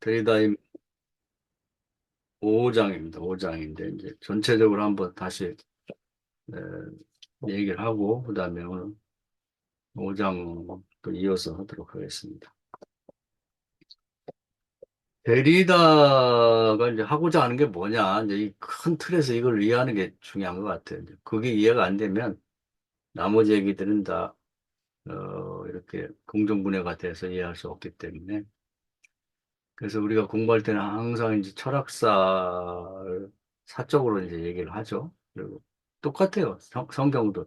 데리다의 5장입니다. 5장인데, 이제 전체적으로 한번 다시, 에, 얘기를 하고, 그 다음에 오늘 5장 또 이어서 하도록 하겠습니다. 데리다가 이제 하고자 하는 게 뭐냐, 이제 이 큰 틀에서 이걸 이해하는 게 중요한 것 같아요. 이제 그게 이해가 안 되면 나머지 얘기들은 다, 이렇게 공정분해가 돼서 이해할 수 없기 때문에. 그래서 우리가 공부할 때는 항상 이제 철학사 사적으로 이제 얘기를 하죠. 그리고 똑같아요. 성경도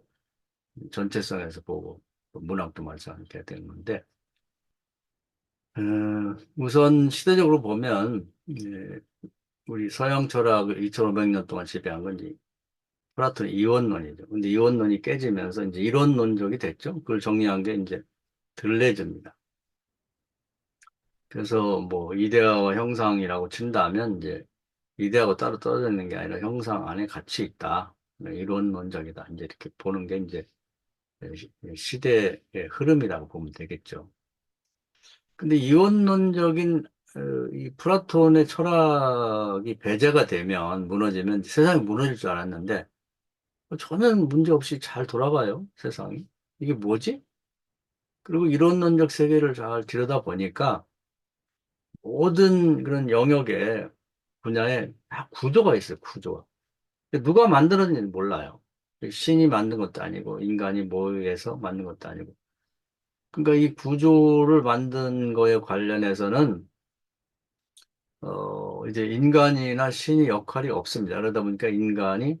전체성에서 보고 또 문학도 마찬가지가 되는 건데, 우선 시대적으로 보면 우리 서양 철학을 2500년 동안 지배한 건 이제 플라톤 이원론이죠. 근데 이원론이 깨지면서 이제 이론론적이 됐죠. 그걸 정리한 게 이제 들레즈입니다. 그래서 뭐 이데아와 형상이라고 친다면 이제 이데아가 따로 떨어져 있는 게 아니라 형상 안에 같이 있다. 이론론적이다. 이제 이렇게 보는 게 이제 시대의 흐름이라고 보면 되겠죠. 근데 이원론적인 이 플라톤의 철학이 배제가 되면 무너지면 세상이 무너질 줄 알았는데 전혀 문제 없이 잘 돌아가요, 세상이. 이게 뭐지? 그리고 이론론적 세계를 잘 들여다보니까 모든 그런 영역에 분야에 다 구조가 있어요, 구조가. 누가 만들었는지 몰라요. 신이 만든 것도 아니고 인간이 뭐해서 만든 것도 아니고. 그러니까 이 구조를 만든 거에 관련해서는 이제 인간이나 신이 역할이 없습니다. 그러다 보니까 인간이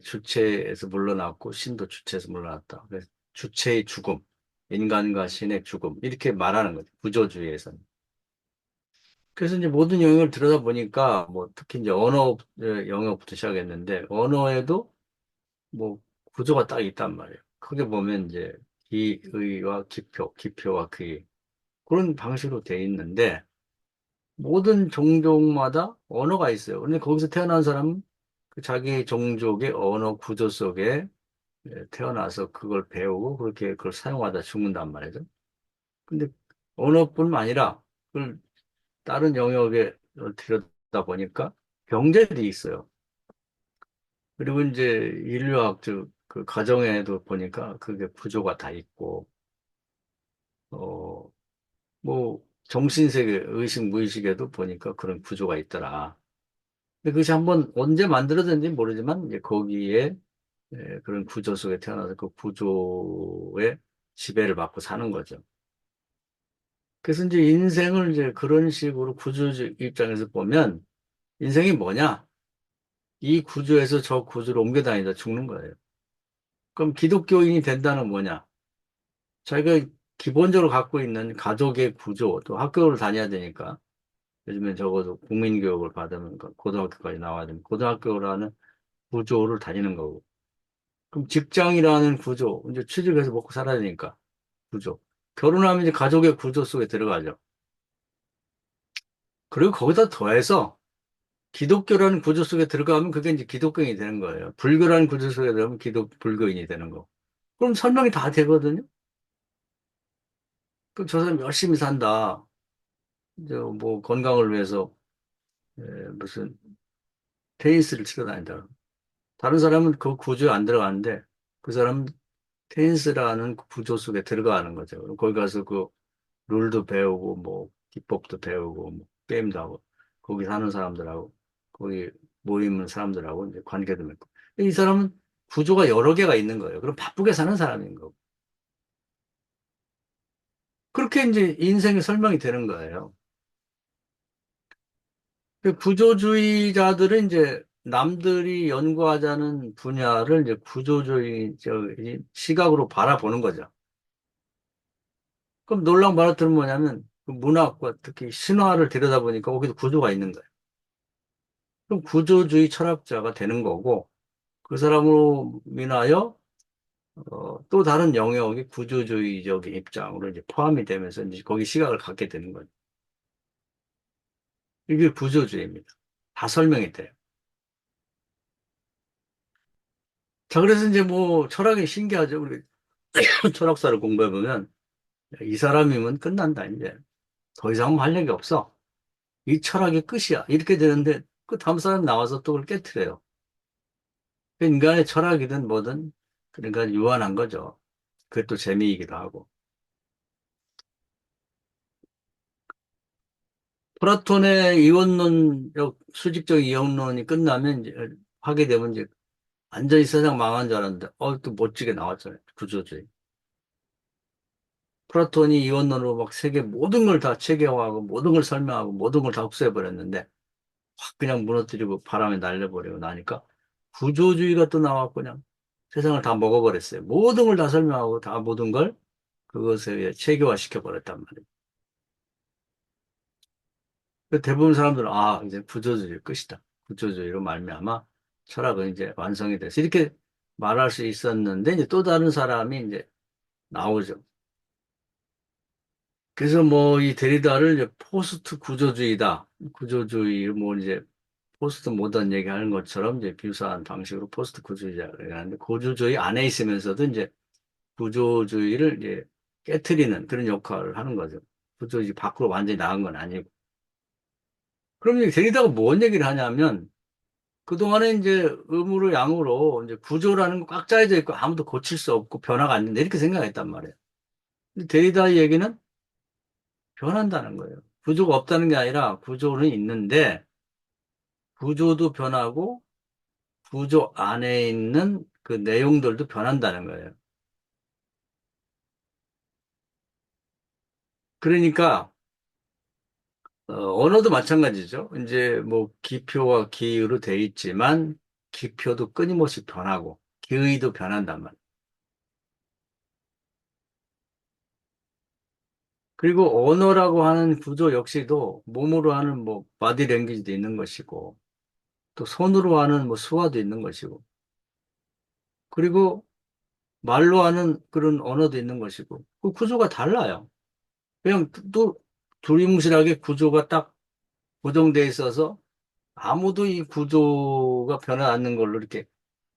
주체에서 물러났고 신도 주체에서 물러났다. 그래서 주체의 죽음, 인간과 신의 죽음 이렇게 말하는 거죠. 구조주의에서는. 그래서 이제 모든 영역을 들여다보니까 뭐 특히 이제 언어 영역부터 시작했는데 언어에도 뭐 구조가 딱 있단 말이에요. 크게 보면 이제 기의와 기표, 기표와 의 그런 방식으로 돼 있는데 모든 종족마다 언어가 있어요. 근데 거기서 태어난 사람은 그 자기 종족의 언어 구조 속에 태어나서 그걸 배우고 그렇게 그걸 사용하다 죽는단 말이죠. 근데 언어뿐만 아니라 그걸 다른 영역에 들여다 보니까 경제도 있어요. 그리고 이제 인류학 그 가정에도 보니까 그게 구조가 다 있고 어 뭐 정신세계 의식 무의식에도 보니까 그런 구조가 있더라. 근데 그것이 한번 언제 만들어졌는지 모르지만 이제 거기에 그런 구조 속에 태어나서 그 구조의 지배를 받고 사는 거죠. 그래서 이제 인생을 이제 그런 식으로 구조적 입장에서 보면 인생이 뭐냐? 이 구조에서 저 구조로 옮겨 다니다 죽는 거예요. 그럼 기독교인이 된다는 뭐냐? 자기가 기본적으로 갖고 있는 가족의 구조, 또 학교를 다녀야 되니까 요즘엔 적어도 국민교육을 받으면 고등학교까지 나와야 되면 고등학교라는 구조를 다니는 거고. 그럼 직장이라는 구조, 이제 취직해서 먹고 살아야 되니까 구조. 결혼하면 이제 가족의 구조 속에 들어가죠. 그리고 거기다 더해서 기독교라는 구조 속에 들어가면 그게 이제 기독교인이 되는 거예요. 불교라는 구조 속에 들어가면 불교인이 되는 거. 그럼 설명이 다 되거든요. 그럼 저 사람 열심히 산다. 이제 뭐 건강을 위해서 에, 무슨 테니스를 치러 다닌다. 다른 사람은 그 구조에 안 들어가는데 그 사람은 테니스라는 구조 속에 들어가는 거죠. 그럼 거기 가서 그 룰도 배우고 뭐 기법도 배우고 뭐 게임도 하고 거기 사는 사람들하고 거기 모이는 사람들하고 이제 관계도 맺고 이 사람은 구조가 여러 개가 있는 거예요. 그럼 바쁘게 사는 사람인 거고 그렇게 이제 인생의 설명이 되는 거예요. 그 구조주의자들은 이제 남들이 연구하자는 분야를 이제 구조주의 시각으로 바라보는 거죠. 그럼 놀라운 말을 뭐냐면 그 문학과 특히 신화를 들여다보니까 거기도 구조가 있는 거예요. 그럼 구조주의 철학자가 되는 거고 그 사람으로 인하여 또 다른 영역이 구조주의적인 입장으로 이제 포함이 되면서 이제 거기 시각을 갖게 되는 거죠. 이게 구조주의입니다. 다 설명이 돼요. 자, 그래서 이제 뭐 철학이 신기하죠. 우리 철학사를 공부해보면 이 사람이면 끝난다, 이제. 더 이상 할 얘기 없어. 이 철학이 끝이야. 이렇게 되는데 그 다음 사람 나와서 또 그걸 깨트려요. 그 인간의 철학이든 뭐든 그러니까 유한한 거죠. 그게 또 재미이기도 하고. 플라톤의 이원론적 수직적 이원론이 끝나면 이제 하게 되면 이제 완전히 세상 망한 줄 알았는데 또 멋지게 나왔잖아요. 구조주의. 플라톤이 이원론으로 막 세계 모든 걸 다 체계화하고 모든 걸 설명하고 모든 걸 다 흡수해버렸는데 확 그냥 무너뜨리고 바람에 날려버리고 나니까 구조주의가 또 나왔고 그냥 세상을 다 먹어버렸어요. 모든 걸 다 설명하고 다 모든 걸 그것에 체계화 시켜버렸단 말이에요. 그 대부분 사람들은 이제 구조주의 끝이다. 구조주의로 말미암아 철학은 이제 완성이 됐어. 이렇게 말할 수 있었는데 이제 또 다른 사람이 이제 나오죠. 그래서 뭐 이 데리다를 이제 포스트 구조주의다. 구조주의 뭐 이제 포스트 모던 얘기하는 것처럼 이제 비슷한 방식으로 포스트 구조주의자를 얘기하는데 구조주의 안에 있으면서도 이제 구조주의를 이제 깨트리는 그런 역할을 하는 거죠. 구조주의 밖으로 완전히 나간 건 아니고. 그럼 이제 데리다가 뭔 얘기를 하냐면 그동안에 이제 음으로 양으로 이제 구조라는 거 꽉 짜여져 있고 아무도 고칠 수 없고 변화가 안 된다 이렇게 생각했단 말이에요. 근데 데리다의 얘기는 변한다는 거예요. 구조가 없다는 게 아니라 구조는 있는데 구조도 변하고 구조 안에 있는 그 내용들도 변한다는 거예요. 그러니까 언어도 마찬가지죠. 이제 뭐 기표와 기의로 돼 있지만 기표도 끊임없이 변하고 기의도 변한단 말이에요. 그리고 언어라고 하는 구조 역시도 몸으로 하는 뭐 바디 랭귀지도 있는 것이고 또 손으로 하는 뭐 수화도 있는 것이고 그리고 말로 하는 그런 언어도 있는 것이고 그 구조가 달라요. 그냥 또 두리뭉실하게 구조가 딱 고정돼 있어서 아무도 이 구조가 변하지 않는 걸로 이렇게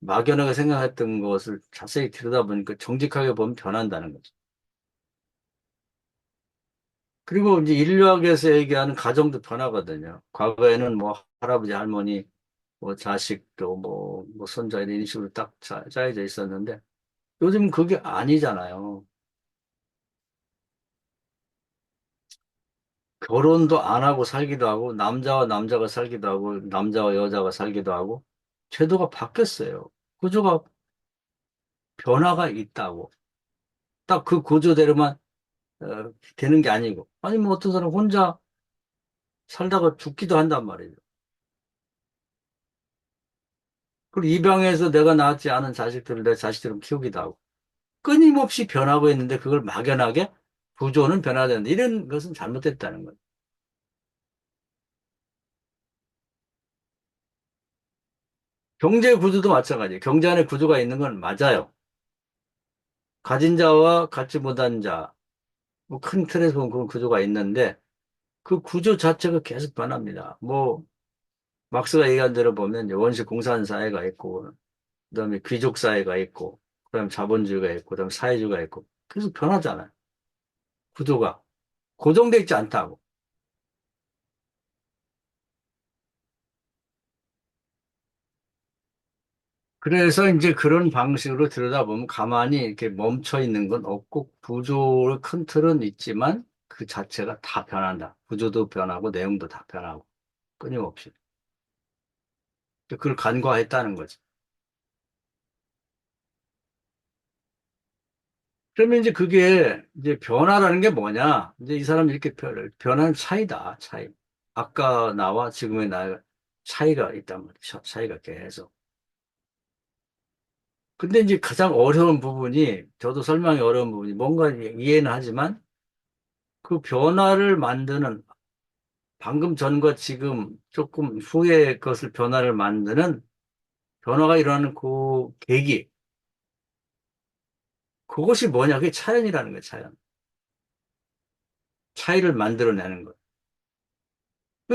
막연하게 생각했던 것을 자세히 들여다보니까 정직하게 보면 변한다는 거죠. 그리고 이제 인류학에서 얘기하는 가정도 변하거든요. 과거에는 뭐 할아버지, 할머니, 뭐 자식도 뭐 손자 이런 식으로 딱 짜여져 있었는데 요즘 그게 아니잖아요. 결혼도 안 하고 살기도 하고 남자와 남자가 살기도 하고 남자와 여자가 살기도 하고 제도가 바뀌었어요. 구조가 변화가 있다고. 딱 그 구조대로만 되는 게 아니고. 아니면 어떤 사람 혼자 살다가 죽기도 한단 말이죠. 그리고 입양해서 내가 낳지 않은 자식들을 내 자식처럼 키우기도 하고. 끊임없이 변하고 있는데 그걸 막연하게 구조는 변화된다. 이런 것은 잘못됐다는 거예요. 경제 구조도 마찬가지예요. 경제 안에 구조가 있는 건 맞아요. 가진 자와 갖지 못한 자, 뭐 큰 틀에서 보면 그런 구조가 있는데 그 구조 자체가 계속 변합니다. 뭐 막스가 얘기한 대로 보면 이제 원시 공산 사회가 있고 그다음에 귀족 사회가 있고 그다음에 자본주의가 있고 그다음에 사회주의가 있고 계속 변하잖아요. 구조가 고정돼 있지 않다고. 그래서 이제 그런 방식으로 들여다보면 가만히 이렇게 멈춰 있는 건 없고 구조의 큰 틀은 있지만 그 자체가 다 변한다. 구조도 변하고 내용도 다 변하고 끊임없이. 그걸 간과했다는 거지. 그러면 이제 그게 이제 변화라는 게 뭐냐? 이제 이 사람이 이렇게 변한 차이다, 차이. 아까 나와 지금의 나 차이가 있단 말이죠. 차이가 계속. 근데 이제 가장 어려운 부분이, 저도 설명이 어려운 부분이 뭔가 이해는 하지만 그 변화를 만드는 방금 전과 지금 조금 후의 것을 변화를 만드는 변화가 일어나는 그 계기. 그것이 뭐냐? 그게 차연이라는 거예요, 차연. 차이를 만들어내는 것.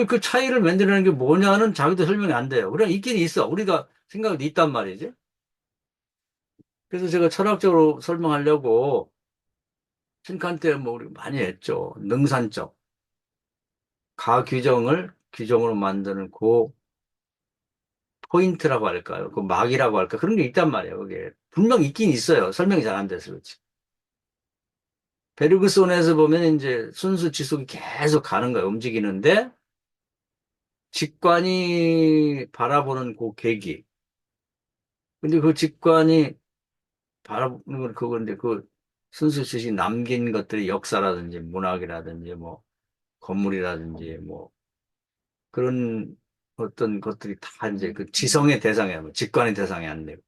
그 차이를 만들어내는 게 뭐냐는 자기도 설명이 안 돼요. 우리가 있긴 있어. 우리가 생각이 있단 말이지. 그래서 제가 철학적으로 설명하려고 신칸 때 뭐 우리 많이 했죠. 능산적. 규정으로 만드는 그 포인트라고 할까요? 그 막이라고 할까? 그런 게 있단 말이에요. 그게 분명 있긴 있어요. 설명이 잘 안 돼서 그렇지. 베르그손에서 보면 이제 순수 지속이 계속 가는 거예요. 움직이는데 직관이 바라보는 그 계기. 근데 그 직관이 바라보는 건 그건데 그 순수 지식이 남긴 것들이 역사라든지 문학이라든지 뭐 건물이라든지 뭐 그런 어떤 것들이 다 이제 그 지성의 대상이야. 뭐 직관의 대상이 안 되고.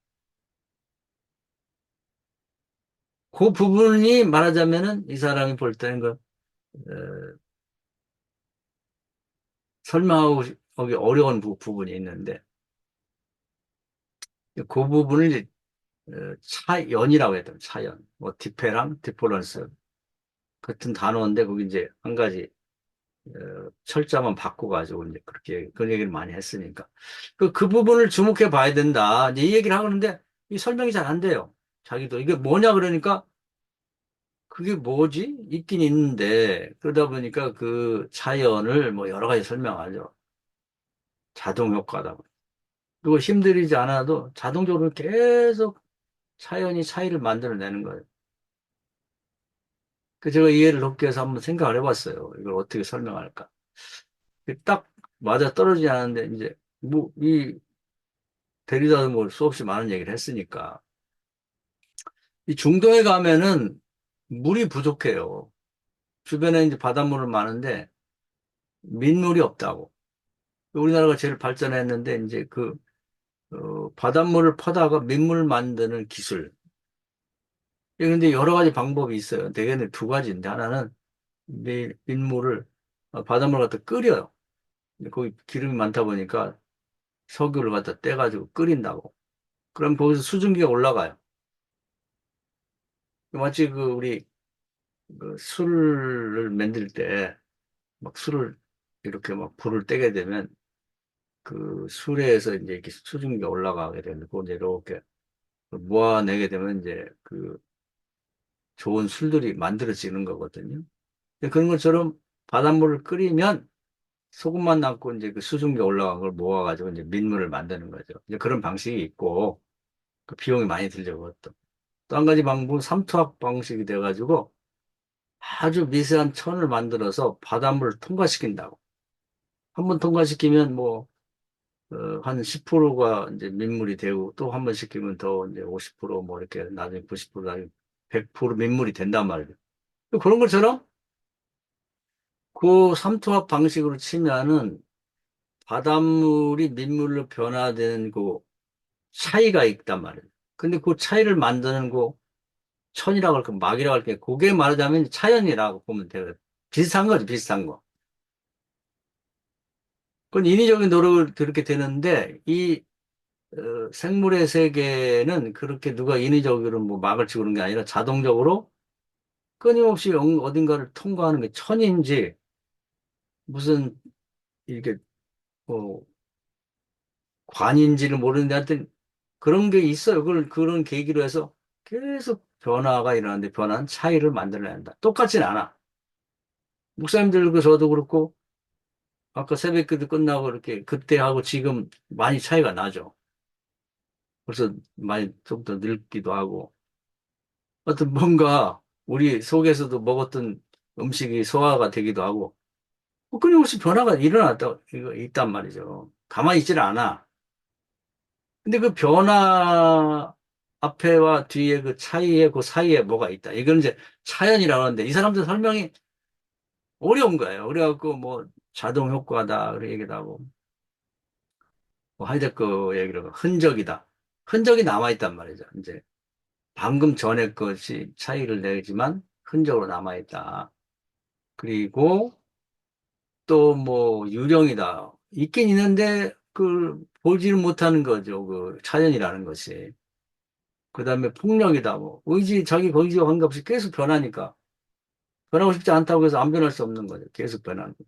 그 부분이 말하자면은 이 사람이 볼 때는 그, 설명하기 어려운 부분이 있는데 그 부분을 이제 차연이라고 했던 차연. 뭐 디페랑 디퍼런스 같은 단어인데 거기 이제 한 가지 철자만 바꿔가지고 이제 그렇게 그런 얘기를 많이 했으니까 그 부분을 주목해 봐야 된다. 이제 이 얘기를 하는데 이 설명이 잘 안 돼요. 자기도 이게 뭐냐 그러니까 그게 뭐지? 있긴 있는데 그러다 보니까 그 차이언을 뭐 여러 가지 설명하죠. 자동 효과다. 그리고 힘들이지 않아도 자동적으로 계속 차이언이 차이를 만들어내는 거예요. 그 제가 이해를 돕기 위해서 한번 생각을 해봤어요. 이걸 어떻게 설명할까? 딱 맞아 떨어지지 않는데 이제 뭐 이 데리다도 뭐 수없이 많은 얘기를 했으니까 이 중도에 가면은 물이 부족해요. 주변에 이제 바닷물은 많은데 민물이 없다고. 우리나라가 제일 발전했는데 이제 바닷물을 퍼다가 민물 만드는 기술. 예, 근데 여러 가지 방법이 있어요. 대개는 두 가지인데 하나는 민물을 바닷물 갖다 끓여요. 근데 거기 기름이 많다 보니까 석유를 갖다 떼가지고 끓인다고. 그럼 거기서 수증기가 올라가요. 마치 우리 그 술을 만들 때 막 술을 이렇게 막 불을 떼게 되면 그 술에서 이제 이렇게 수증기가 올라가게 되는데 그걸 이제 이렇게 모아내게 되면 이제 그 좋은 술들이 만들어지는 거거든요. 그런 것처럼 바닷물을 끓이면 소금만 남고 이제 그 수증기가 올라간 걸 모아가지고 이제 민물을 만드는 거죠. 이제 그런 방식이 있고 그 비용이 많이 들죠, 그것도. 또 한 가지 방법은 삼투압 방식이 돼가지고 아주 미세한 천을 만들어서 바닷물을 통과시킨다고. 한 번 통과시키면 뭐, 한 10%가 이제 민물이 되고 또 한 번 시키면 더 이제 50%뭐 이렇게 나중에 90% 나중에 100% 민물이 된단 말이에요. 그런 것처럼 그 삼투압 방식으로 치면은 바닷물이 민물로 변화되는 그 차이가 있단 말이에요. 근데 그 차이를 만드는 그 천이라고 할까, 막이라고 할까, 그게 말하자면 차연이라고 보면 돼요. 비슷한 거죠, 비슷한 거. 그건 인위적인 노력을 그렇게 되는데, 생물의 세계는 그렇게 누가 인위적으로 뭐 막을 치고 그런 게 아니라 자동적으로 끊임없이 어딘가를 통과하는 게 천인지, 무슨, 이렇게, 뭐, 관인지를 모르는데 하여튼 그런 게 있어요. 그런 계기로 해서 계속 변화가 일어나는데 변화는 차이를 만들어낸다. 똑같진 않아. 목사님들도 저도 그렇고 아까 새벽기도 끝나고 이렇게 그때하고 지금 많이 차이가 나죠. 벌써 많이 좀 더 늙기도 하고 어떤 뭔가 우리 속에서도 먹었던 음식이 소화가 되기도 하고 뭐 끊임없이 변화가 일어났다 이거 있단 말이죠. 가만히 있질 않아. 근데 그 변화 앞에와 뒤에 그 차이에 그 사이에 뭐가 있다. 이건 이제 차연이라고 하는데 이 사람들 설명이 어려운 거예요. 그래갖고 뭐 자동 효과다. 그렇게 얘기도 하고 뭐 하이데크 얘기로 흔적이다. 흔적이 남아있단 말이죠. 이제 방금 전에 것이 차이를 내지만 흔적으로 남아있다. 그리고 또 뭐 유령이다. 있긴 있는데 그걸 보지를 못하는 거죠. 그 차연이라는 것이. 그 다음에 폭력이다. 뭐 자기 의지와 관계없이 계속 변하니까 변하고 싶지 않다고 해서 안 변할 수 없는 거죠. 계속 변하는 거.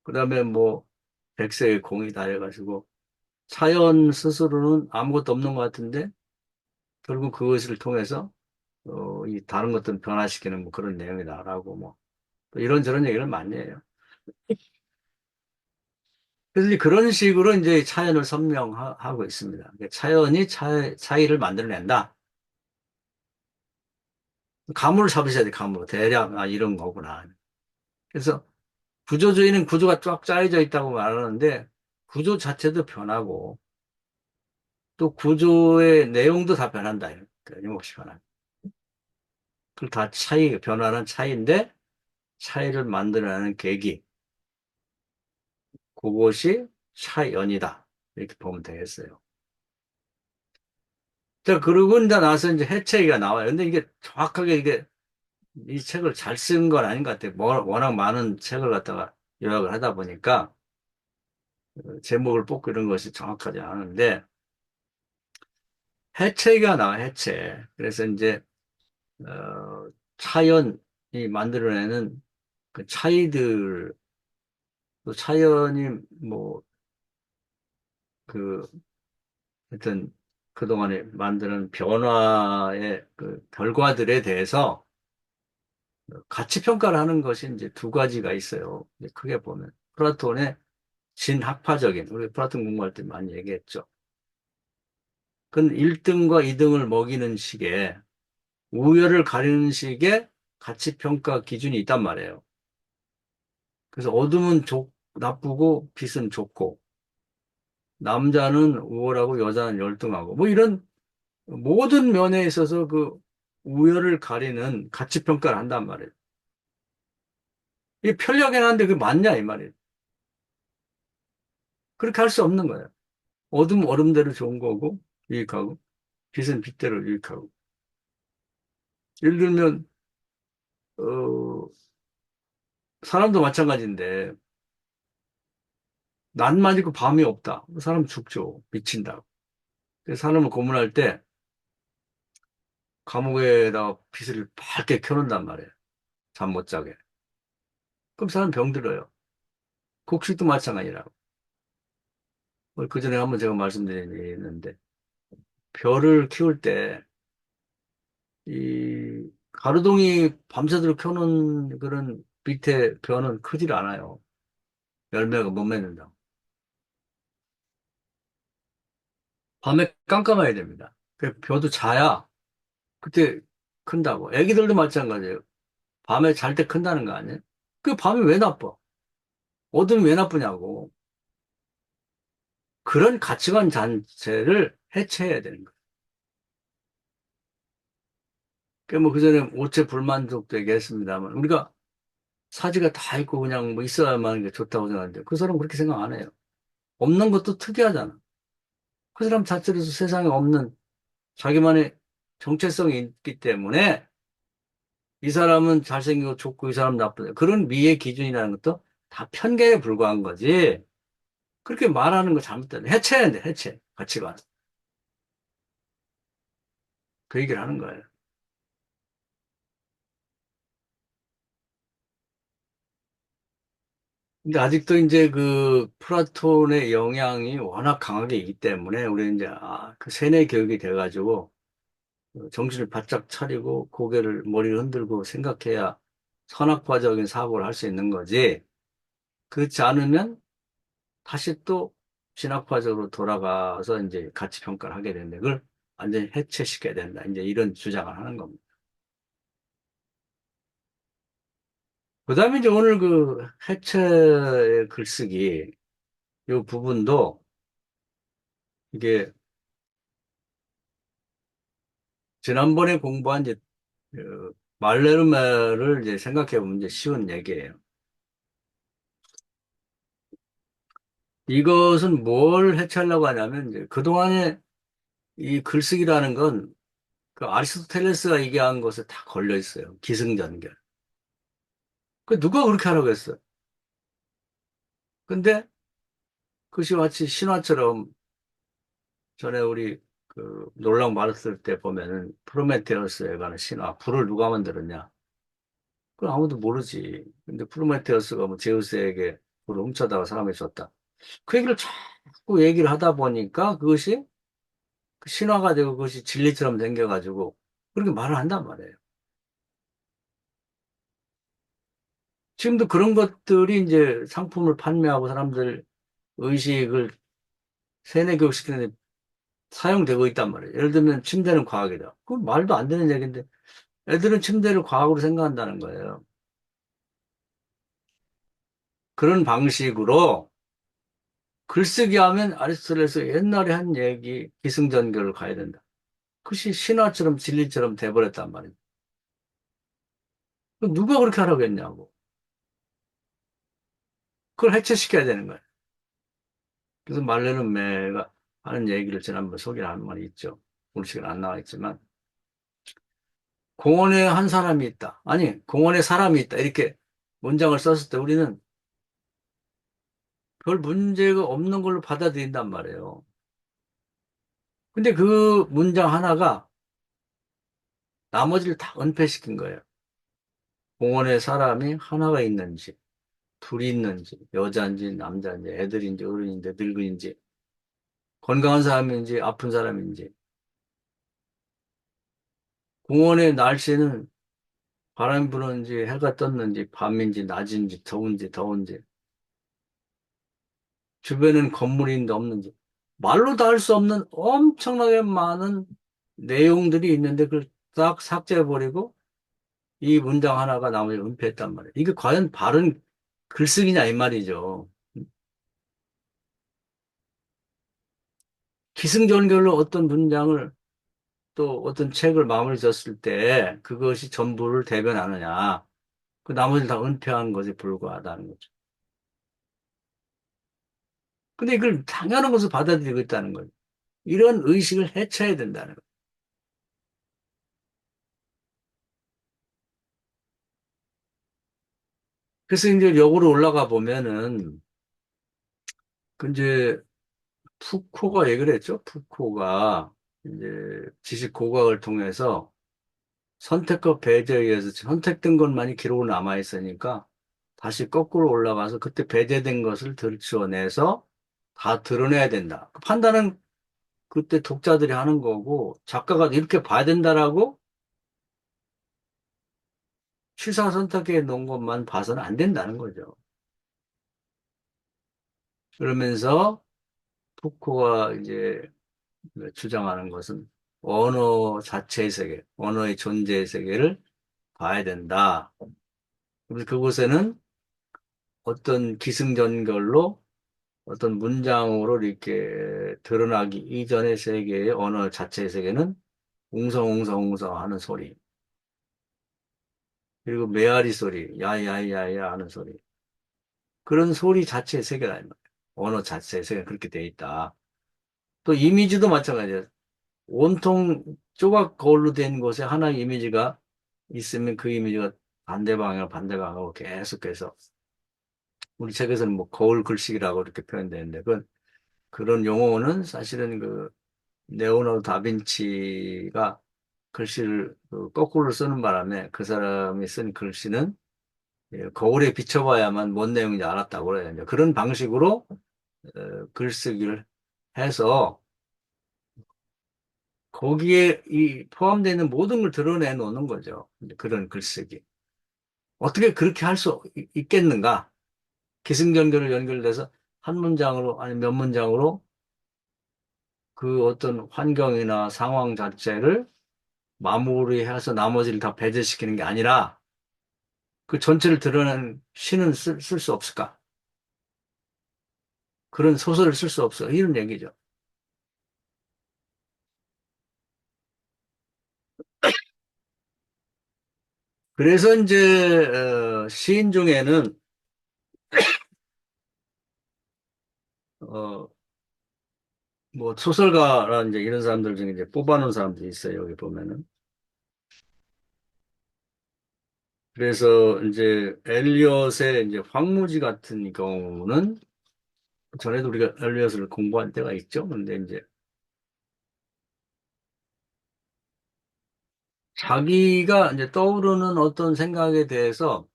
그 다음에 뭐 백세의 공이다 해가지고 자연 스스로는 아무것도 없는 것 같은데 결국 그것을 통해서 이 다른 것들을 변화시키는 뭐 그런 내용이다라고 뭐 또 이런저런 얘기를 많이 해요. 그래서 이제 그런 식으로 이제 차연을 설명하고 있습니다. 그러니까 차연이 차이를 만들어낸다. 감을 잡으셔야 돼, 감으로. 대략, 이런 거구나. 그래서 구조주의는 구조가 쫙 짜여져 있다고 말하는데, 구조 자체도 변하고, 또 구조의 내용도 다 변한다. 끊임없이 변한다. 그걸 다 변화는 차이인데, 차이를 만들어내는 계기. 그것이 차연이다. 이렇게 보면 되겠어요. 자, 그러고 이제 나서 이제 해체기가 나와요. 근데 이게 정확하게 이게 이 책을 잘 쓴 건 아닌 것 같아요. 워낙 많은 책을 갖다가 요약을 하다 보니까 제목을 뽑고 이런 것이 정확하지 않은데 해체가 나와, 해체. 그래서 이제, 차연이 만들어내는 그 차이들, 또 차연이 뭐, 그, 하여튼 그동안에 만드는 변화의 그 결과들에 대해서 가치 평가를 하는 것이 이제 두 가지가 있어요. 이제 크게 보면. 플라톤의 진학파적인, 우리 플라톤 공부할 때 많이 얘기했죠. 그건 1등과 2등을 먹이는 식의, 우열을 가리는 식의 가치 평가 기준이 있단 말이에요. 그래서 어둠은 나쁘고 빛은 좋고, 남자는 우월하고 여자는 열등하고, 뭐 이런 모든 면에 있어서 그 우열을 가리는 가치 평가를 한단 말이에요. 이게 편리하긴 한데 그게 맞냐, 이 말이에요. 그렇게 할 수 없는 거예요. 어둠 얼음대로 좋은 거고, 유익하고, 빛은 빛대로 유익하고. 예를 들면, 어, 사람도 마찬가지인데, 낮만 있고 밤이 없다. 사람 죽죠. 미친다. 그래서 사람을 고문할 때 감옥에다가 빛을 밝게 켜놓는단 말이에요. 잠 못 자게. 그럼 사람 병들어요. 곡식도 마찬가지라고. 그 전에 한번 제가 말씀드렸는데, 벼를 키울 때, 이, 가로등이 밤새도록 켜놓은 그런 밑에 벼는 크질 않아요. 열매가 못 맺는다. 밤에 깜깜해야 됩니다. 그 벼도 자야 그때 큰다고. 애기들도 마찬가지예요. 밤에 잘 때 큰다는 거 아니에요? 그 밤이 왜 나빠? 어둠이 왜 나쁘냐고. 그런 가치관 자체를 해체해야 되는 거예요. 그뭐 그전에 오체 불만족도 얘기했습니다만 우리가 사지가 다 있고 그냥 뭐 있어야만 하는 게 좋다고 생각하는데 그 사람 그렇게 생각 안 해요. 없는 것도 특이하잖아. 그 사람 자체로서 세상에 없는 자기만의 정체성이 있기 때문에 이 사람은 잘생기고 좋고 이 사람은 나쁘다. 그런 미의 기준이라는 것도 다 편견에 불과한 거지. 그렇게 말하는 거 잘못됐네. 해체해야 돼, 해체. 가치관. 그 얘기를 하는 거예요. 근데 아직도 이제 그 플라톤의 영향이 워낙 강하게 있기 때문에 우리 이제 그 세뇌 교육이 돼가지고 정신을 바짝 차리고 고개를 머리를 흔들고 생각해야 선악과적인 사고를 할 수 있는 거지. 그렇지 않으면 다시 또 진학파적으로 돌아가서 이제 가치 평가를 하게 되는데 그걸 완전히 해체시켜야 된다. 이제 이런 주장을 하는 겁니다. 그다음에 이제 오늘 그 해체의 글쓰기 이 부분도 이게 지난번에 공부한 이제 말레르메를 이제 생각해 보면 이제 쉬운 얘기예요. 이것은 뭘 해체하려고 하냐면 이제 그동안에 이 글쓰기라는 건 그 아리스토텔레스가 얘기한 것에 다 걸려 있어요. 기승전결. 그 누가 그렇게 하라고 했어요? 근데 그것이 마치 신화처럼 전에 우리 그 놀라운 말했을 때 보면은 프로메테우스에 관한 신화, 불을 누가 만들었냐? 그건 아무도 모르지. 근데 프로메테우스가 뭐 제우스에게 불을 훔쳐다가 사람에게 줬다. 그 얘기를 자꾸 얘기를 하다 보니까 그것이 그 신화가 되고 그것이 진리처럼 생겨가지고 그렇게 말을 한단 말이에요. 지금도 그런 것들이 이제 상품을 판매하고 사람들 의식을 세뇌 교육시키는 데 사용되고 있단 말이에요. 예를 들면 침대는 과학이다. 그건 말도 안 되는 얘기인데 애들은 침대를 과학으로 생각한다는 거예요. 그런 방식으로 글쓰기 하면 아리스토텔레스 옛날에 한 얘기 기승전결을 가야 된다. 그것이 신화처럼 진리처럼 돼버렸단 말이에요. 누가 그렇게 하라고 했냐고. 그걸 해체시켜야 되는 거예요. 그래서 말레는 매가 하는 얘기를 지난번에 소개를 한 말이 있죠. 우리 시간 안 나와 있지만 공원에 한 사람이 있다. 아니, 공원에 사람이 있다. 이렇게 문장을 썼을 때 우리는 별 문제가 없는 걸로 받아들인단 말이에요. 근데 그 문장 하나가 나머지를 다 은폐시킨 거예요. 공원에 사람이 하나가 있는지, 둘이 있는지, 여자인지, 남자인지, 애들인지, 어른인지, 늙은인지, 건강한 사람인지, 아픈 사람인지, 공원의 날씨는 바람이 부는지, 해가 떴는지, 밤인지, 낮인지, 더운지, 주변엔 건물인지 없는지, 말로 다 할 수 없는 엄청나게 많은 내용들이 있는데 그걸 딱 삭제해버리고 이 문장 하나가 나머지 은폐했단 말이에요. 이게 과연 바른 글쓰기냐 이 말이죠. 기승전결로 어떤 문장을 또 어떤 책을 마무리 졌을 때 그것이 전부를 대변하느냐. 그 나머지를 다 은폐한 것에 불과하다는 거죠. 근데 이걸 당연한 것을 받아들이고 있다는 거예요. 이런 의식을 해쳐야 된다는 거예요. 그래서 이제 역으로 올라가 보면은 그 이제 푸코가 얘기를 했죠. 푸코가 이제 지식 고각을 통해서 선택과 배제에 의해서 선택된 것만이 기록으로 남아 있으니까 다시 거꾸로 올라가서 그때 배제된 것을 들추어내서 다 드러내야 된다. 그 판단은 그때 독자들이 하는 거고 작가가 이렇게 봐야 된다라고 취사 선택해 놓은 것만 봐서는 안 된다는 거죠. 그러면서 푸코가 이제 주장하는 것은 언어 자체의 세계, 언어의 존재의 세계를 봐야 된다. 그래서 그곳에는 어떤 기승전결로 어떤 문장으로 이렇게 드러나기 이전의 세계의 언어 자체의 세계는 웅성웅성웅성 하는 소리, 그리고 메아리 소리, 야야야야 하는 소리. 그런 소리 자체의 세계가 아닙니다 언어 자체의 세계가 그렇게 돼 있다. 또 이미지도 마찬가지예요. 온통 조각 거울로 된 곳에 하나의 이미지가 있으면 그 이미지가 반대 방향, 반대 방향으로 계속해서 우리 책에서는 뭐 거울 글씨라고 이렇게 표현되는데 그런 용어는 사실은 그 레오나르도 다빈치가 글씨를 그 거꾸로 쓰는 바람에 그 사람이 쓴 글씨는 예, 거울에 비춰봐야만 뭔 내용인지 알았다고 그래요. 이제 그런 방식으로 글쓰기를 해서 거기에 이 포함되어 있는 모든 걸 드러내 놓는 거죠. 이제 그런 글쓰기. 어떻게 그렇게 할 수 있겠는가? 기승전결을 연결돼서 한 문장으로 아니 몇 문장으로 그 어떤 환경이나 상황 자체를 마무리해서 나머지를 다 배제시키는 게 아니라 그 전체를 드러낸 시는 쓸 수 없을까? 그런 소설을 쓸 수 없어. 이런 얘기죠. 그래서 이제 시인 중에는 어, 뭐 소설가라 이제 이런 사람들 중에 이제 뽑아놓은 사람들이 있어요. 여기 보면은. 그래서 이제 엘리엇의 이제 황무지 같은 경우는 전에도 우리가 엘리엇을 공부한 때가 있죠. 근데 이제 자기가 이제 떠오르는 어떤 생각에 대해서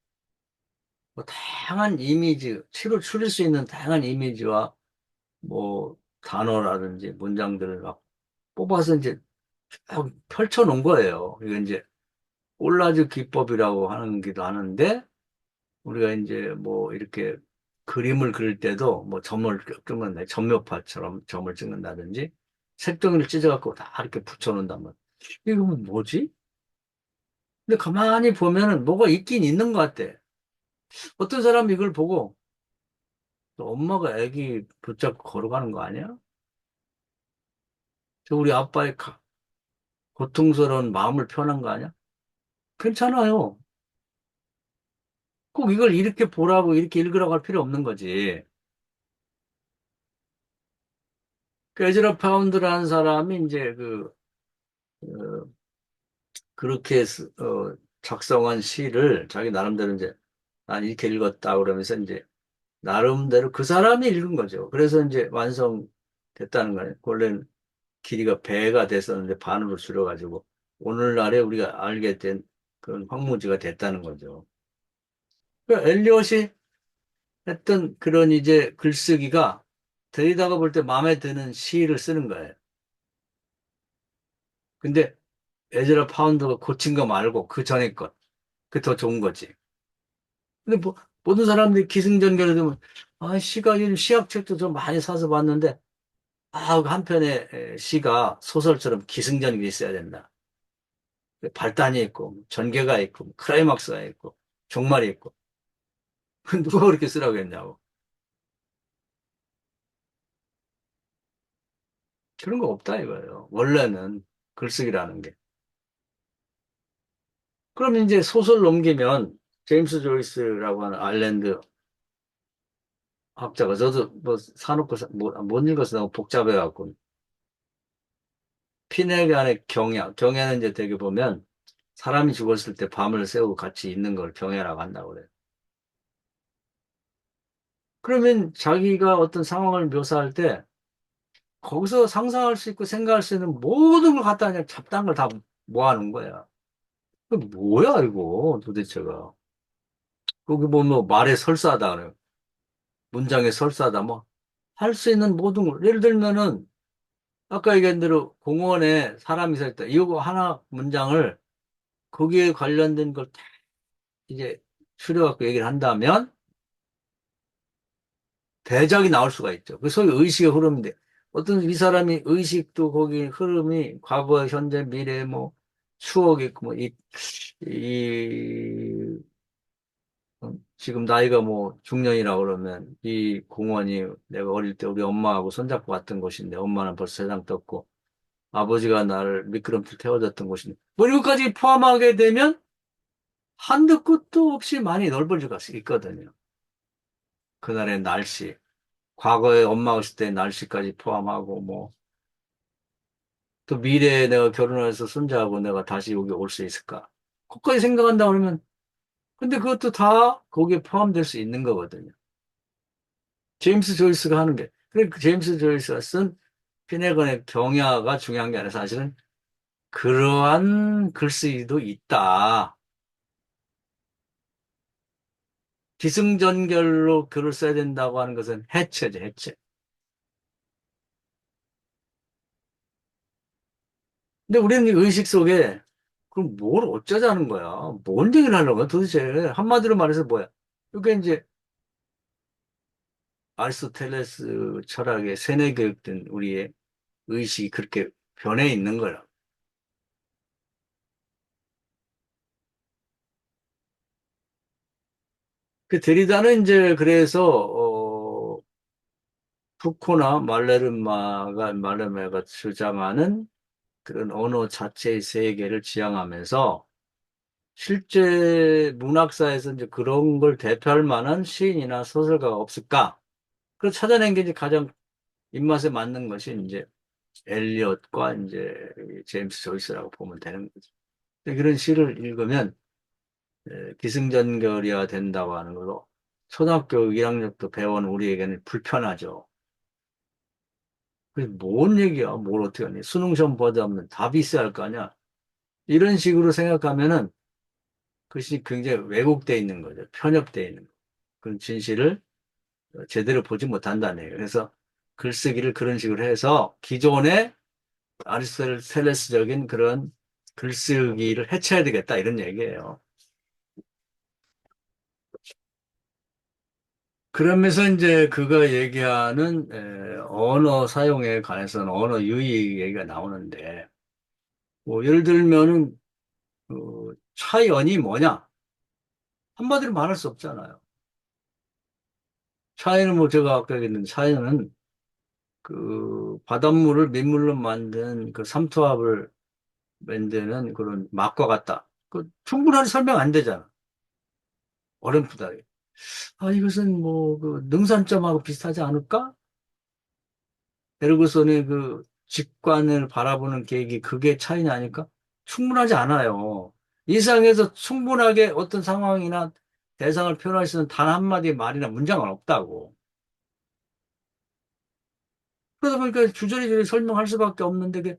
뭐 다양한 이미지, 치로 추릴 수 있는 다양한 이미지와 뭐 단어라든지 문장들을 막 뽑아서 이제 쭉 펼쳐 놓은 거예요. 이게 이제 콜라주 기법이라고 하는 기도 하는데 우리가 이제 뭐 이렇게 그림을 그릴 때도 뭐 점을 끄면 점묘파처럼 점을 찍는다든지 색종이를 찢어갖고 다 이렇게 붙여놓는단 말이야. 이거 뭐지? 근데 가만히 보면은 뭐가 있긴 있는 것 같아. 어떤 사람이 이걸 보고 또 엄마가 애기 붙잡고 걸어가는 거 아니야? 저 우리 아빠의 고통스러운 마음을 표현한 거 아니야? 괜찮아요. 꼭 이걸 이렇게 보라고 이렇게 읽으라고 할 필요 없는 거지. 그 에즈라 파운드라는 사람이 이제 어, 그렇게 작성한 시를 자기 나름대로 이제 난 이렇게 읽었다 그러면서 이제 나름대로 그 사람이 읽은 거죠. 그래서 이제 완성됐다는 거예요. 원래는 길이가 배가 됐었는데 반으로 줄여가지고 오늘날에 우리가 알게 된 그런 황무지가 됐다는 거죠. 그 엘리엇이 했던 그런 이제 글쓰기가 들이다가 볼 때 마음에 드는 시를 쓰는 거예요. 근데 에즈라 파운드가 고친 거 말고 그 전에 것, 그게 더 좋은 거지. 근데 뭐, 모든 사람들이 기승전결을 들으면, 아, 시가, 요즘 시학책도 좀 많이 사서 봤는데, 아, 그 한편의 시가 소설처럼 기승전결이 있어야 된다. 발단이 있고, 전개가 있고, 크라이막스가 있고, 종말이 있고. 그 누가 그렇게 쓰라고 했냐고. 그런 거 없다 이거예요. 원래는 글쓰기라는 게. 그럼 이제 소설 넘기면, 제임스 조이스라고 하는 아일랜드 학자가, 저도 뭐 사놓고 못 읽어서 너무 복잡해갖고, 피네간의 경야는 이제 되게 보면, 사람이 죽었을 때 밤을 새우고 같이 있는 걸 경애라고 한다고 그래요. 그러면 자기가 어떤 상황을 묘사할 때 거기서 상상할 수 있고 생각할 수 있는 모든 걸 갖다 그냥 잡다한 걸 다 모아놓은 거야. 그 뭐야 이거 도대체가. 거기 보면 뭐 말에 설사하다 그래요. 문장에 설사하다 뭐 할 수 있는 모든 걸. 예를 들면은 아까 얘기한 대로 공원에 사람이 서 있다. 이거 하나 문장을 거기에 관련된 걸 다 이제 추려갖고 얘기를 한다면 대작이 나올 수가 있죠. 그 소위 의식의 흐름인데, 어떤 이 사람이 의식도 거기 흐름이 과거, 현재, 미래, 뭐, 추억이 있고, 뭐, 지금 나이가 뭐 중년이라고 그러면 이 공원이 내가 어릴 때 우리 엄마하고 손잡고 왔던 곳인데, 엄마는 벌써 세상 떴고, 아버지가 나를 미끄럼틀 태워줬던 곳인데, 뭐 이것까지 포함하게 되면 한도 끝도 없이 많이 넓어질 수 있거든요. 그날의 날씨. 과거에 엄마가 있을 때 날씨까지 포함하고 뭐 또 미래에 내가 결혼해서 손자하고 내가 다시 여기 올 수 있을까? 그것까지 생각한다 그러면 근데 그것도 다 거기에 포함될 수 있는 거거든요. 제임스 조이스가 하는 게 그러니까 그 제임스 조이스가 쓴 피네건의 경야가 중요한 게 아니라 사실은 그러한 글쓰기도 있다. 기승전결로 글을 써야 된다고 하는 것은 해체죠, 해체. 근데 우리는 이 의식 속에 그럼 뭘 어쩌자는 거야? 뭔 얘기를 하려고 거야 도대체? 한마디로 말해서 뭐야? 이게 이제 아리스토텔레스 철학의 세뇌 교육된 우리의 의식이 그렇게 변해 있는 거야. 그 데리다는 이제 그래서 푸코나 말레르마가 주장하는 그런 언어 자체의 세계를 지향하면서 실제 문학사에서 이제 그런 걸 대표할 만한 시인이나 소설가가 없을까? 그걸 찾아낸 게 이제 가장 입맛에 맞는 것이 이제 엘리엇과 이제 제임스 조이스라고 보면 되는 거죠. 그런 시를 읽으면 기승전결이어야 된다고 하는 걸로 초등학교 1학년 때 배운 우리에게는 불편하죠. 그게 뭔 얘기야? 뭘 어떻게 하니? 수능 시험 보다 보면 답이 있어야 할 거 아니야? 이런 식으로 생각하면은 그것이 굉장히 왜곡되어 있는 거죠. 편협되어 있는 거. 그런 진실을 제대로 보지 못한다는 얘기예요. 그래서 글쓰기를 그런 식으로 해서 기존의 아리스토텔레스적인 그런 글쓰기를 해체해야 되겠다 이런 얘기예요. 그러면서 이제 그가 얘기하는 언어 사용에 관해서는 언어 유희 얘기가 나오는데, 뭐 예를 들면은 차연이 뭐냐? 한마디로 말할 수 없잖아요. 차이는 뭐 제가 아까 얘기했는데 차이는 그 바닷물을 민물로 만든 그 삼투압을 만드는 그런 막과 같다. 그 충분하게 설명 안 되잖아. 어렴풋하게. 아, 이것은 뭐 그 능산점하고 비슷하지 않을까? 에르그슨의 그 직관을 바라보는 계획이 그게 차이냐 아닐까? 충분하지 않아요. 일상에서 충분하게 어떤 상황이나 대상을 표현할 수 있는 단 한마디의 말이나 문장은 없다고. 그러다 보니까 주저리주저리 설명할 수밖에 없는데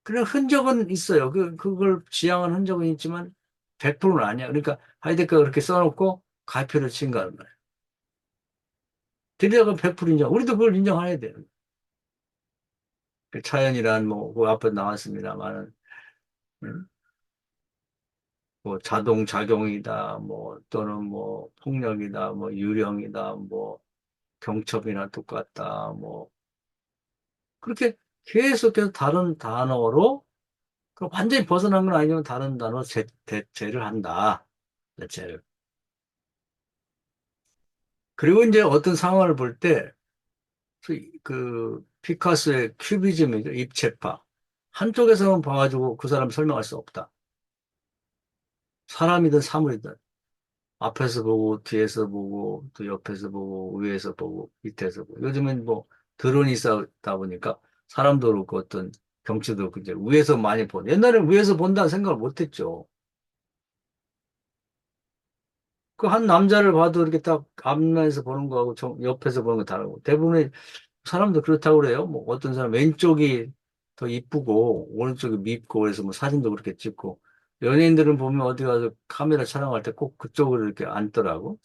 그런 흔적은 있어요. 그걸 지향한 흔적은 있지만 100%는 아니야. 그러니까 하이데크가 그렇게 써놓고 가표를 친 거란 말이야. 드리다가 100% 인정. 우리도 그걸 인정해야 돼요. 그 차연이란 뭐, 그 앞에 나왔습니다만은, 음? 뭐 자동 작용이다, 뭐 또는 뭐 폭력이다, 뭐 유령이다, 뭐 경첩이나 똑같다, 뭐 그렇게 계속해서 다른 단어로 그 완전히 벗어난 건 아니지만 다른 단어 대체를 한다. 대체를. 그리고 이제 어떤 상황을 볼 때, 그, 피카소의 큐비즘이죠. 입체파. 한쪽에서만 봐가지고 그 사람 설명할 수 없다. 사람이든 사물이든. 앞에서 보고, 뒤에서 보고, 또 옆에서 보고, 위에서 보고, 밑에서 보고. 요즘은 뭐, 드론이 있다 보니까 사람도 그렇고 어떤 경치도 그렇고 이제 위에서 많이 본. 옛날에는 위에서 본다는 생각을 못 했죠. 그 한 남자를 봐도 이렇게 딱 앞면에서 보는 거하고 옆에서 보는 거 다르고. 대부분의 사람도 그렇다고 그래요. 뭐 어떤 사람 왼쪽이 더 이쁘고 오른쪽이 밉고 그래서 뭐 사진도 그렇게 찍고 연예인들은 보면 어디 가서 카메라 촬영할 때 꼭 그쪽으로 이렇게 앉더라고.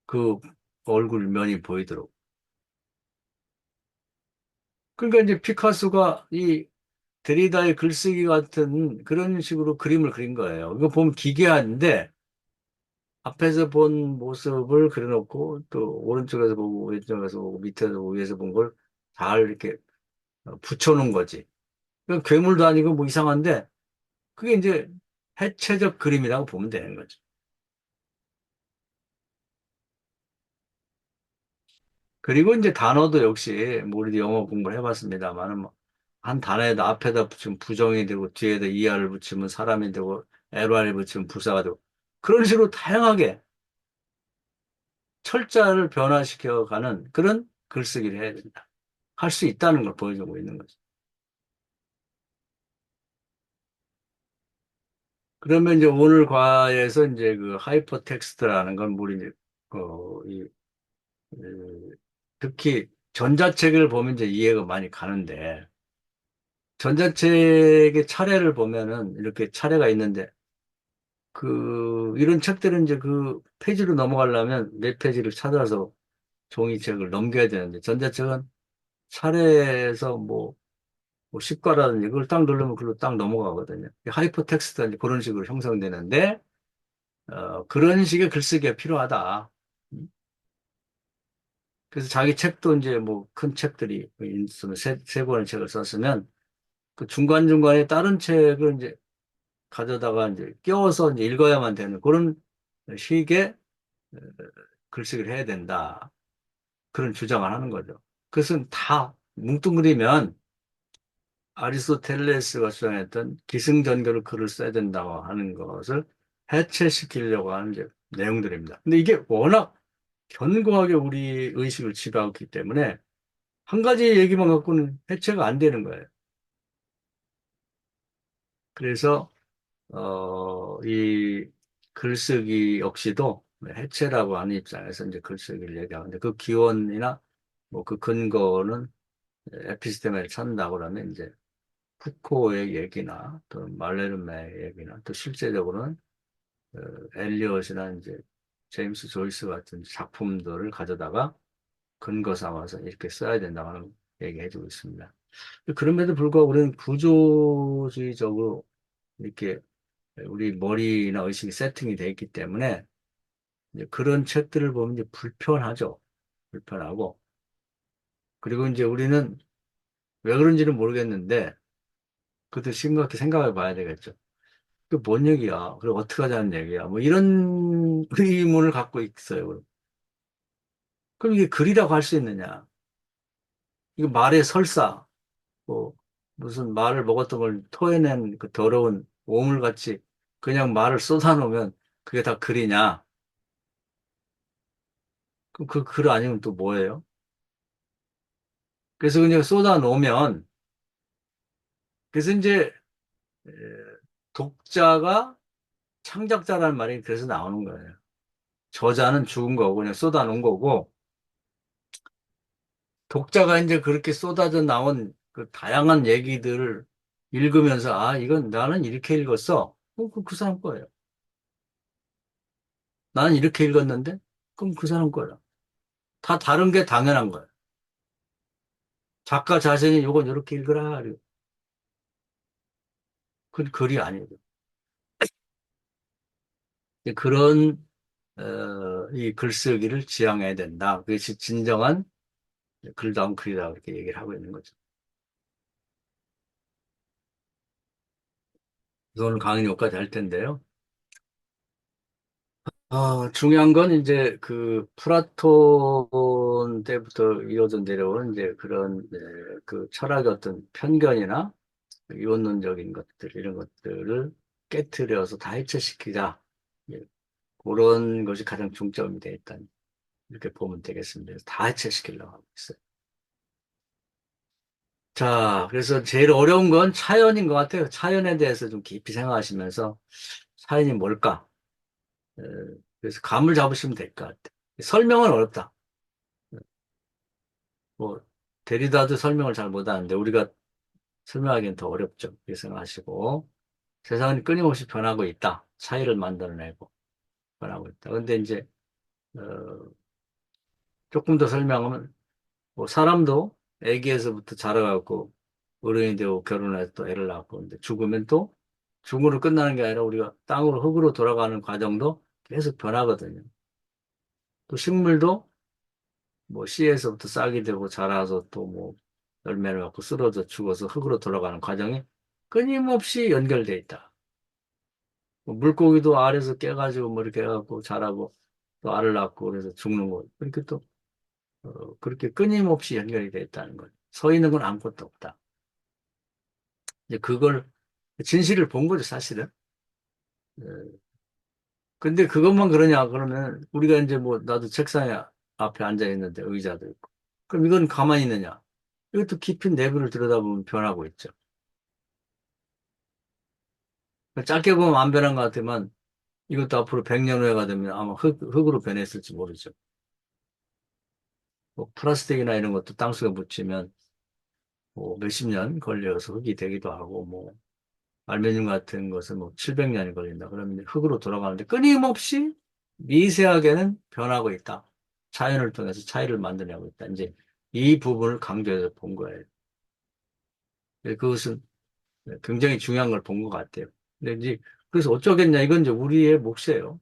그 얼굴 면이 보이도록. 그러니까 이제 피카소가 이 데리다의 글쓰기 같은 그런 식으로 그림을 그린 거예요. 이거 보면 기괴한데 앞에서 본 모습을 그려놓고 또 오른쪽에서 보고 왼쪽에서 보고 밑에서 보고 위에서 본 걸 잘 이렇게 붙여놓은 거지. 그 괴물도 아니고 뭐 이상한데 그게 이제 해체적 그림이라고 보면 되는 거죠. 그리고 이제 단어도 역시 뭐 우리도 영어 공부를 해봤습니다만은 뭐한 단어에다 앞에다 붙이면 부정이 되고 뒤에다 이하를 붙이면 사람이 되고 LR을 붙이면 부사가 되고 그런 식으로 다양하게 철자를 변화시켜가는 그런 글쓰기를 해야 된다. 할 수 있다는 걸 보여주고 있는 거죠. 그러면 이제 오늘 과에서 이제 그 하이퍼 텍스트라는 건 우리 이제 그, 특히 전자책을 보면 이제 이해가 많이 가는데 전자책의 차례를 보면은 이렇게 차례가 있는데 그 이런 책들은 이제 그 페이지로 넘어가려면 몇 페이지를 찾아서 종이책을 넘겨야 되는데 전자책은 차례에서 뭐 십과라든지 그걸 딱 누르면 그걸로 딱 넘어가거든요. 하이퍼 텍스트가 이제 그런 식으로 형성되는데 그런 식의 글쓰기가 필요하다. 그래서 자기 책도 이제 뭐 큰 책들이 있으면 세 권의 책을 썼으면 그 중간중간에 다른 책을 이제 가져다가 이제 끼워서 이제 읽어야만 되는 그런 식의 어, 글쓰기를 해야 된다. 그런 주장을 하는 거죠. 그것은 다 뭉뚱그리면 아리스토텔레스가 주장했던 기승전결을 글을 써야 된다고 하는 것을 해체시키려고 하는 이제 내용들입니다. 근데 이게 워낙 견고하게 우리 의식을 지배하고 있기 때문에 한 가지 얘기만 갖고는 해체가 안 되는 거예요. 그래서 이 글쓰기 역시도 해체라고 하는 입장에서 이제 글쓰기를 얘기하는데 그 기원이나 뭐 그 근거는 에피스테마를 찾는다고 그러면 이제 푸코의 얘기나 또 말레르메의 얘기나 또 실제적으로는 어, 엘리엇이나 이제 제임스 조이스 같은 작품들을 가져다가 근거 삼아서 이렇게 써야 된다고 하는 얘기해주고 있습니다. 그럼에도 불구하고 우리는 구조주의적으로 이렇게 우리 머리나 의식이 세팅이 돼 있기 때문에 이제 그런 책들을 보면 이제 불편하죠. 불편하고. 그리고 이제 우리는 왜 그런지는 모르겠는데, 그것도 심각히 생각해 봐야 되겠죠. 그 뭔 얘기야? 그리고 어떻게 하자는 얘기야? 뭐 이런 의문을 갖고 있어요. 그럼 이게 글이라고 할 수 있느냐? 이거 말의 설사, 뭐, 무슨 말을 먹었던 걸 토해낸 그 더러운 오물같이 그냥 말을 쏟아놓으면 그게 다 글이냐? 그럼 그 글 아니면 또 뭐예요? 그래서 그냥 쏟아놓으면, 그래서 이제, 에, 독자가 창작자라는 말이 그래서 나오는 거예요. 저자는 죽은 거고, 그냥 쏟아놓은 거고, 독자가 이제 그렇게 쏟아져 나온 그 다양한 얘기들을 읽으면서, 아, 이건 나는 이렇게 읽었어. 그 사람 거예요. 나는 이렇게 읽었는데, 그럼 그 사람 거예요. 다 다른 게 당연한 거예요. 작가 자신이 이건 이렇게 읽으라. 그 글이 아니에요. 그런, 이 글쓰기를 지향해야 된다. 그것이 진정한 글다운 글이다. 그렇게 얘기를 하고 있는 거죠. 그래서 오늘 강의 여기까지 할 텐데요. 중요한 건 이제 그 플라톤 때부터 이어져 내려오는 이제 그런 그 철학의 어떤 편견이나 이원론적인 것들 이런 것들을 깨트려서 다 해체시키자. 예, 그런 것이 가장 중점이 돼 있다. 이렇게 보면 되겠습니다. 그래서 다 해체시키려고 하고 있어요. 자, 그래서 제일 어려운 건 차연인 것 같아요. 차연에 대해서 좀 깊이 생각하시면서 차연이 뭘까? 에, 그래서 감을 잡으시면 될 것 같아요. 설명은 어렵다. 뭐 데리다도 설명을 잘 못하는데 우리가 설명하기는 더 어렵죠. 이렇게 생각하시고 세상은 끊임없이 변하고 있다. 차이를 만들어내고 변하고 있다. 근데 이제 어, 조금 더 설명하면 뭐 사람도 아기에서부터 자라갖고 어른이 되고 결혼해서 또 애를 낳고 근데 죽으면 또 죽음으로 끝나는 게 아니라 우리가 땅으로 흙으로 돌아가는 과정도 계속 변하거든요. 또 식물도 뭐 씨에서부터 싹이 되고 자라서 또 뭐 열매를 갖고 쓰러져 죽어서 흙으로 돌아가는 과정이 끊임없이 연결돼 있다. 뭐 물고기도 알에서 깨가지고 뭐 이렇게 해갖고 자라고 또 알을 낳고 그래서 죽는 거. 그렇게 또 그렇게 끊임없이 연결이 돼 있다는 거예요. 서 있는 건 아무것도 없다. 이제 그걸 진실을 본 거죠, 사실은. 예. 근데 그것만 그러냐 그러면 우리가 이제 뭐 나도 책상에 앞에 앉아 있는데 의자도 있고. 그럼 이건 가만히 있느냐? 이것도 깊은 내부를 들여다보면 변하고 있죠. 짧게 보면 안 변한 것 같지만 이것도 앞으로 100년 후에가 되면 아마 흙으로 변했을지 모르죠. 뭐 플라스틱이나 이런 것도 땅속에 묻히면 뭐 몇십 년 걸려서 흙이 되기도 하고 뭐 알루미늄 같은 것은 뭐 700년이 걸린다. 그러면 흙으로 돌아가는데 끊임없이 미세하게는 변하고 있다. 자연을 통해서 차이를 만들어내고 있다. 이제 이 부분을 강조해서 본 거예요. 그것은 굉장히 중요한 걸 본 것 같아요. 근데 이제 그래서 어쩌겠냐. 이건 이제 우리의 몫이에요.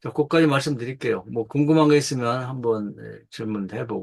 자, 거기까지 말씀드릴게요. 뭐 궁금한 거 있으면 한번 질문해보고